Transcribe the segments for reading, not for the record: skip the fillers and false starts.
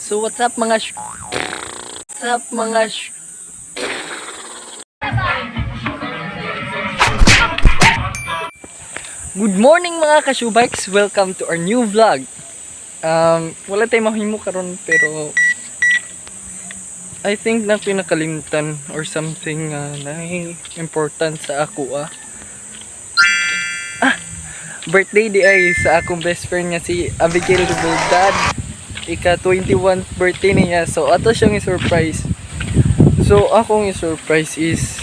So what's up mga What's up mga Good morning mga ka-shoebikes. Welcome to our new vlog. Wala tayong mahimo karon pero I think na pinakalimutan or something na important sa ako birthday di ay sa akong best friend nga si Abigail Dad. Ika 21th birthday niya, so ato siyang i-surprise. So akong i-surprise is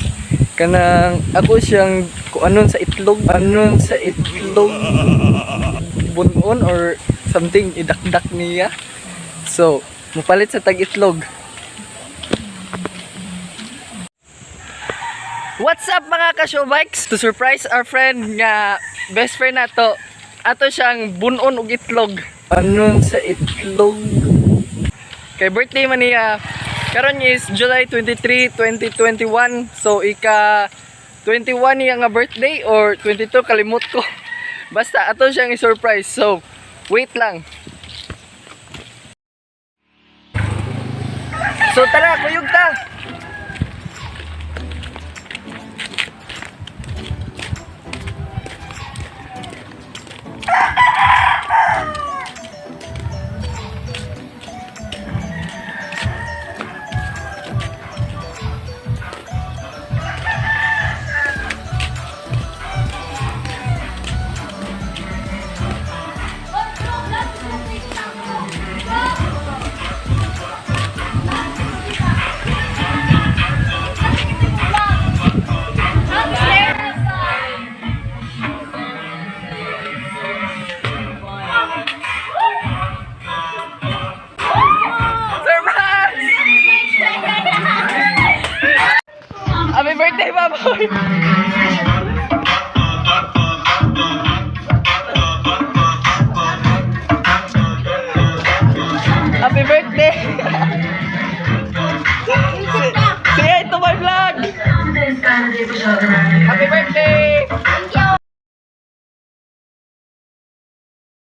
kanang ako siyang anon sa itlog bunon or something idakdak niya. So mupalit sa tag itlog. What's up mga ka-showbikes? To surprise our friend nga best friend nato, ato siyang bunon og itlog. Anon sa itlog. Kay birthday man niya. Karon is July 23, 2021. So ika 21 niya nga birthday or 22 kalimot ko. Basta ato siyang i-surprise. So wait lang. So tara, kuyog ta. Happy birthday, baboy! Happy birthday! Say hi to my vlog! Happy birthday!